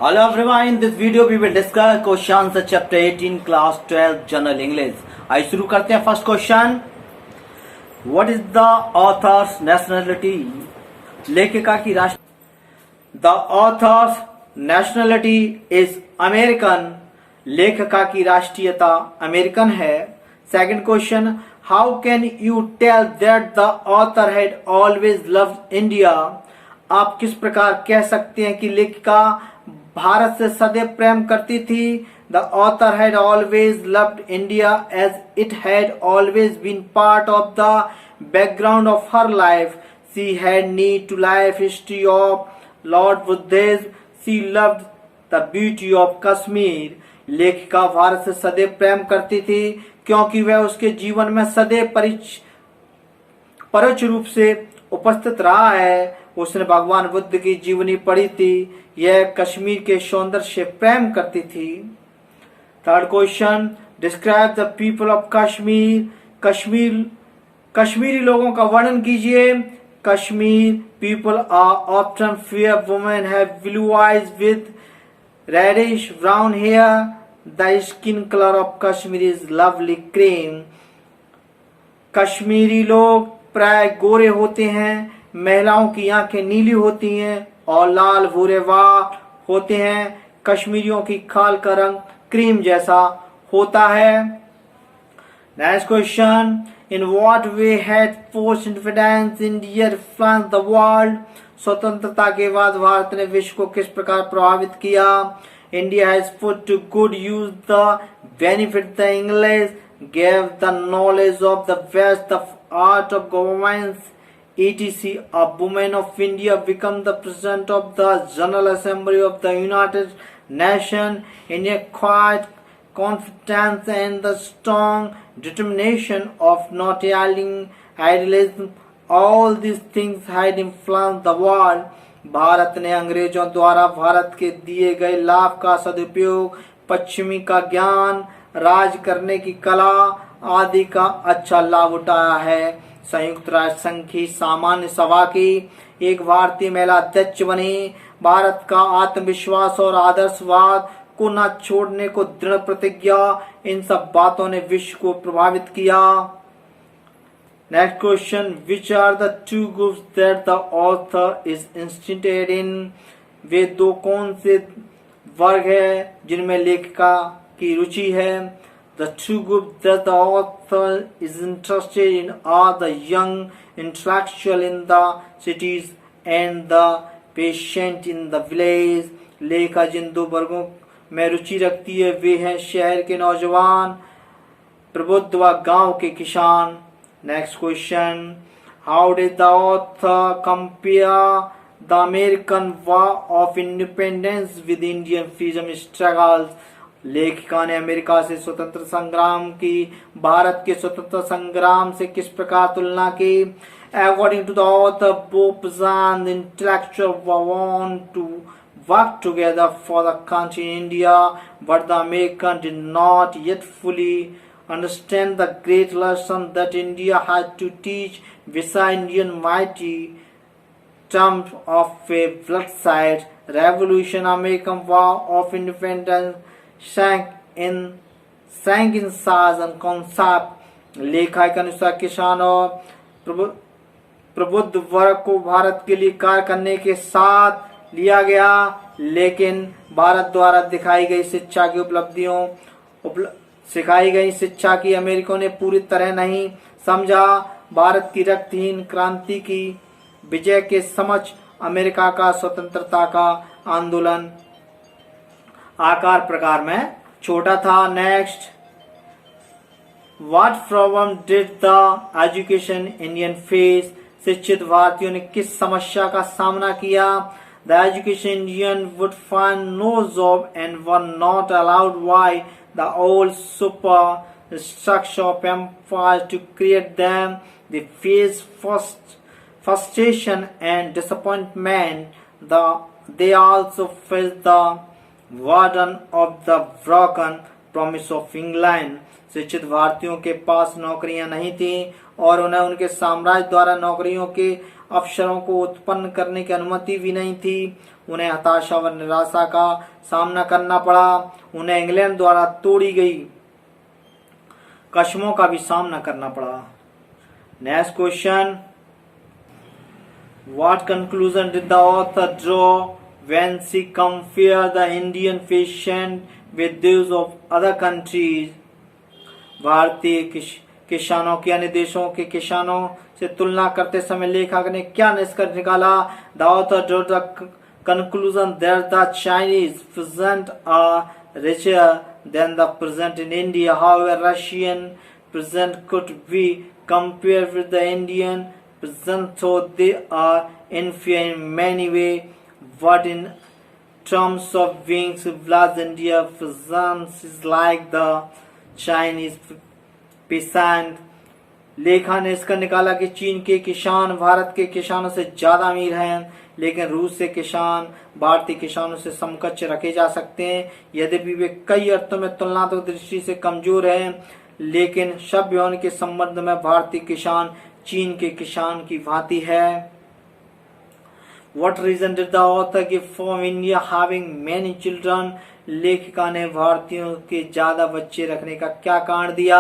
Hello everyone, in this video we will discuss questions of chapter 18 class 12 general English. आइए शुरू करते हैं first question. What is the author's nationality? लेखिका की राष्ट्र. The author's nationality is American. लेखिका की राष्ट्रीयता अमेरिकन है. Second question, how can you tell that the author had always loved India? आप किस प्रकार कह सकते हैं कि लेखिका भारत से सदैव प्रेम करती थी. The author had always loved India as it had always been part of the background of her life. She had need to life history of lord Buddhism. She loved the beauty of Kashmir. लेखिका भारत से सदैव प्रेम करती थी क्योंकि वह उसके जीवन में सदैव परोक्ष रूप से उपस्थित रहा है. उसने भगवान बुद्ध की जीवनी पढ़ी थी. यह कश्मीर के सौंदर्य से प्रेम करती थी. Third question, describe the people of Kashmir. Kashmiri लोगों का वर्णन कीजिए. Kashmir people are often fair women have blue eyes with reddish brown hair. The skin colour of Kashmir is lovely cream. Kashmiri लोग प्राय गोरे होते हैं. महिलाओं की आंखें नीली होती हैं और लाल भूरे बाल होते हैं. कश्मीरियों की खाल का रंग क्रीम जैसा होता है. Next question, in what way had post independence India influence the world. स्वतंत्रता के बाद भारत ने विश्व को किस प्रकार प्रभावित किया. India has put to good use the benefit the English gave the knowledge of the West, the art of governance, etc. A woman of India became the president of the General Assembly of the United Nations in a quiet confidence and the strong determination of not yielding idealism. All these things had influenced the world. Bharat ने अंग्रेजों द्वारा भारत के दिए गए लाभ का सदुपयोग, पश्चिमी का ज्ञान, राज करने की कला आदि का अच्छा लाभ उठाया है. संयुक्त राष्ट्र संघ की सामान्य सभा की एक भारतीय महिला अध्यक्ष बनी. भारत का आत्मविश्वास और आदर्शवाद को न छोड़ने को दृढ़ प्रतिज्ञा, इन सब बातों ने विश्व को प्रभावित किया. Next question, which are the two groups that the author is interested in. वे दो कौन से वर्ग है जिनमें लेखिका की रुचि है. The two groups that the author is interested in are the young intellectual in the cities and the patient in the village. लेखिका जिन दो वर्गों में रुचि रखती है वे हैं शहर के नौजवान, प्रबुद्ध व गांव के किसान. Next question, how did the author compare the American war of independence with Indian freedom struggles. लेखिका ने अमेरिका से स्वतंत्र संग्राम की भारत के स्वतंत्र संग्राम से किस प्रकार तुलना की. According to the author both and the intellectual want to work together for the country India, but the American did not yet fully understand the great lesson that India had to teach. Beside Indian mighty terms of a bloodside revolution, American war of independence sank in size and concept. लेखा के अनुसार किसान और प्रबुद्ध वर्ग को भारत के लिए कार्य करने के साथ लिया गया, लेकिन भारत द्वारा दिखाई गई शिक्षा की सिखाई गई शिक्षा की अमेरिका ने पूरी तरह नहीं समझा. भारत की रक्तहीन क्रांति की विजय के समक्ष अमेरिका का स्वतंत्रता का आंदोलन आकार प्रकार में छोटा था. Next, what problem did the education Indian face. शिक्षित भारतीयों ने किस समस्या का सामना किया. The education Indian would find no job and were not allowed by the old superstructure of empire to create them. They face frustration and disappointment. They also face the warden of the broken promise of England. शिक्षित भारतीयों के पास नौकरियां नहीं थी और उन्हें उनके साम्राज्य द्वारा नौकरियों के अवसरों को उत्पन्न करने की अनुमति भी नहीं थी। उन्हें हताशा व निराशा का सामना करना पड़ा। उन्हें इंग्लैंड द्वारा तोड़ी गई कस्मों का भी सामना करना पड़ा। Next question, What conclusion did the author draw when she compared the Indian fashion with those of other countries? भारतीय किसानों की अन्य देशों के किसानों से तुलना करते समय लेखक ने क्या निष्कर्ष निकाला? The author drew the conclusion that the Chinese peasant are richer than the peasant in India. However, Russian peasant could be compared with the Indian peasant, so they are inferior in many ways. But in terms of being civilized, India peasants is like the Chinese peasant. लेखा ने इसका निकाला कि चीन के किसान भारत के किसानों से ज्यादा अमीर हैं, लेकिन रूस से किसान भारतीय किसानों से समकक्ष रखे जा सकते हैं। यद्यपि वे कई अर्थों में तुलनात्मक दृष्टि से कमजोर हैं, लेकिन सभ्य होने के संबंध में भारतीय किसान चीन के किसान की भांति है। What reason did the author give for India having many children? लेखिका ने भारतीयों के ज्यादा बच्चे रखने का क्या कारण दिया?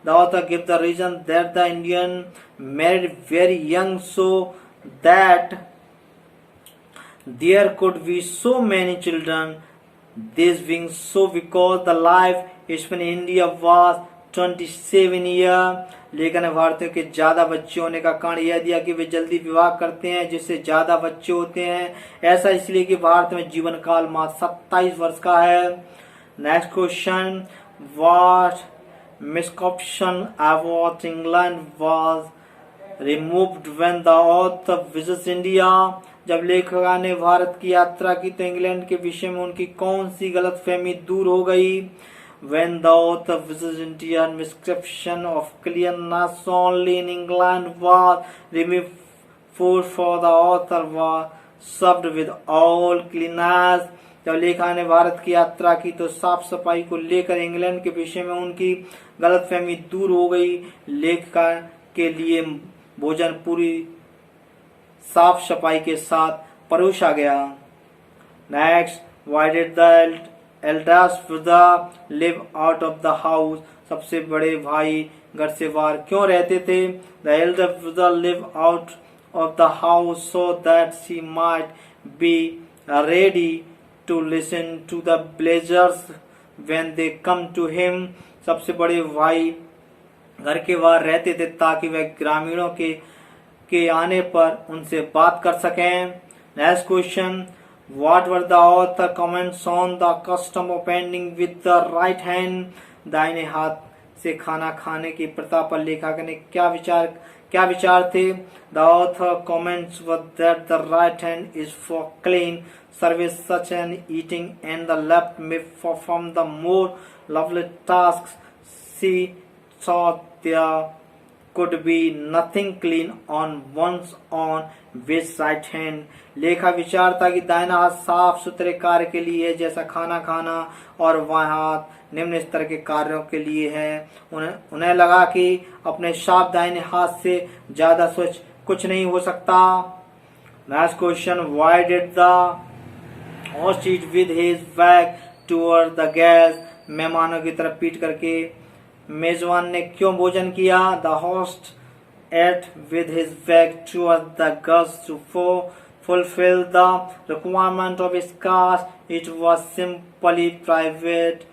The author gave the reason that the Indian married very young so that there could be so many children. This being so because the life span in India was 27 years. लेकिन भारतीयों के ज्यादा बच्चे होने का कारण यह दिया कि वे जल्दी विवाह करते हैं, जिससे ज्यादा बच्चे होते हैं। ऐसा इसलिए कि भारत में जीवन काल मात्र 27 वर्ष का है। Next question, what misconception about England was removed when the author visits India? जब लेखिका ने भारत की यात्रा की तो इंग्लैंड के विषय में उनकी कौन सी गलतफहमी दूर हो गई? When the author visits India, misconception of cleanliness only in England was removed, for the author was served with all cleanliness. जब लेखा ने भारत की यात्रा की तो साफ सफाई को लेकर इंग्लैंड के विषय में उनकी गलतफहमी दूर हो गई। लेखिका के लिए भोजन पूरी साफ सफाई के साथ परोसा गया। Next, why did the eldest brother live out of the house? सबसे बड़े भाई घर से बाहर क्यों रहते थे? The elder brother lived out of the house so that she might be ready to listen to the villagers when they come to him. सबसे बड़े भाई घर के बाहर रहते थे ताकि वह ग्रामीणों के आने पर उनसे बात कर सकें। Next question, What were the author comments on the custom of ending with the right hand? दाहिने हाथ से खाना खाने की प्रथा पर लेखक ने क्या विचार थे? The author comments was that the right hand is for clean service such as eating and the left may perform the more lovely tasks. She thought there could be nothing clean on one's own with right hand. लेखा विचार था कि दाहिना हाथ साफ सुथरे कार्य के लिए है, जैसा खाना खाना, और बाएं हाथ निम्न स्तर के कार्यों के लिए है। उन्हें लगा कि अपने साफ दाहिने हाथ से ज्यादा स्वच्छ कुछ नहीं हो सकता। Next question, why did the host eat with his back toward the gas? मेहमानों की तरफ पीठ करके मेजबान ने क्यों भोजन किया? The host ate with his back towards the gas to fulfill the requirement of his caste. It was simply private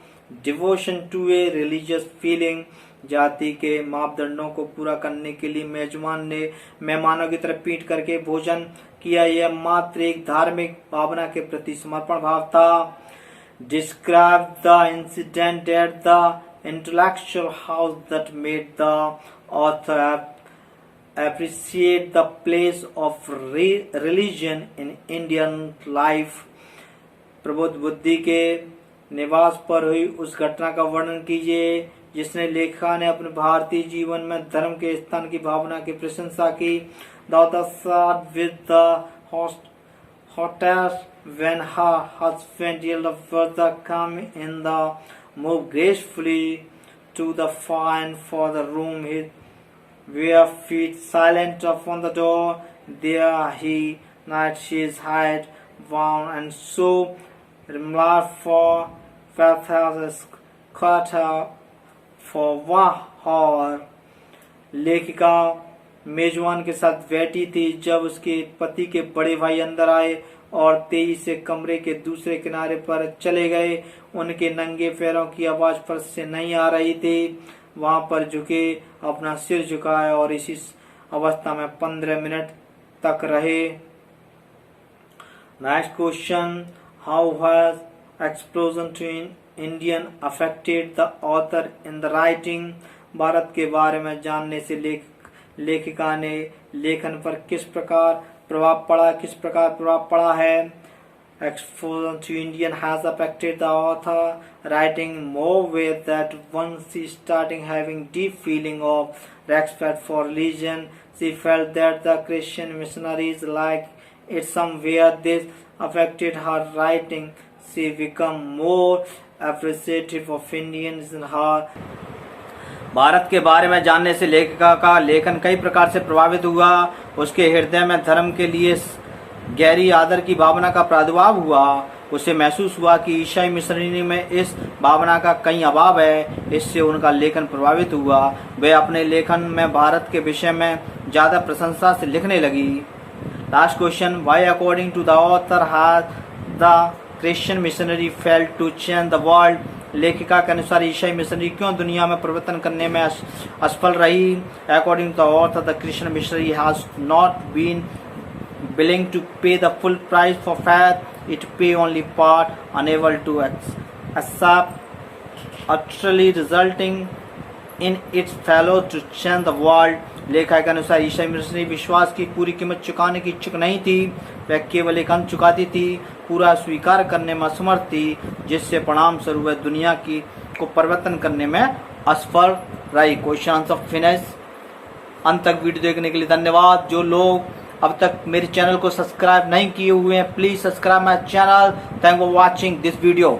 devotion to a religious feeling. जाति के मापदंडों को पूरा करने के लिए मेजबान ने मेहमानों की तरफ पीठ करके भोजन किया। यह मात्र एक धार्मिक भावना के प्रति समर्पण भाव था। Describe the incident at the intellectual house that made the author appreciate the place of religion in Indian life. प्रबुद्ध बुद्धि के निवास पर हुई उस घटना का वर्णन कीजिए जिसने लेखिका ने अपने भारतीय जीवन में धर्म के स्थान की भावना की प्रशंसा की। The author sat with the hostess when her husband elder brother came in the moved gracefully to the fire for the room. His were feet silent upon the door. There he night she's hide wound and so remote for 5,000 quarter for 1 hour. लेखिका मेजबान के साथ बैठी थी जब उसके पति के बड़े भाई अंदर आए और तेजी से कमरे के दूसरे किनारे पर चले गए। उनके नंगे पैरों की आवाज फर्श से नहीं आ रही थी। वहां पर झुके, अपना सिर झुकाए और इसी अवस्था में 15 मिनट तक रहे। Next question, how has explosion to Indian affected the author in the writing? Bharat के बारे में जानने से लेखिका ने लेखन पर किस प्रकार प्रभाव पड़ा है? Exposure to Indian has affected the author writing more ways that once she starting having deep feeling of respect for religion, she felt that the Christian missionaries like it somewhere this affected her writing. She become more appreciative of Indians in her. Bharat के बारे में जानने से लेखिका का लेखन कई प्रकार से प्रभावित हुआ। उसके हृदय में धर्म के लिए गहरी आदर की भावना का प्रादुर्भाव हुआ। उसे महसूस हुआ कि ईसाई मिशनरी में इस भावना का कई अभाव है। इससे उनका लेखन प्रभावित हुआ। वे अपने लेखन में भारत के विषय में ज्यादा प्रशंसा से लिखने लगी। Last question, why according to the author has the Christian missionary failed to change the world? लेखिका के अनुसार ईसाई मिशनरी क्यों दुनिया में परिवर्तन करने में असफल रही? According to the author, the Christian missionary has not been willing to pay the full price for faith. It pay only part, unable to accept, utterly resulting in its failure to change the world. लेखा के अनुसार ईसाई missionary विश्वास की पूरी कीमत चुकाने की इच्छुक नहीं थी। वह केवल एक अंश चुकाती थी, पूरा स्वीकार करने में असमर्थ थी, जिससे परिणाम स्वरूप वह दुनिया को परिवर्तन करने में असफल रही। Question answer finish. अंत तक वीडियो देखने के लिए धन्यवाद। जो लोग अब तक मेरे चैनल को सब्सक्राइब नहीं किए हुए हैं, please subscribe my channel. Thank for watching this video.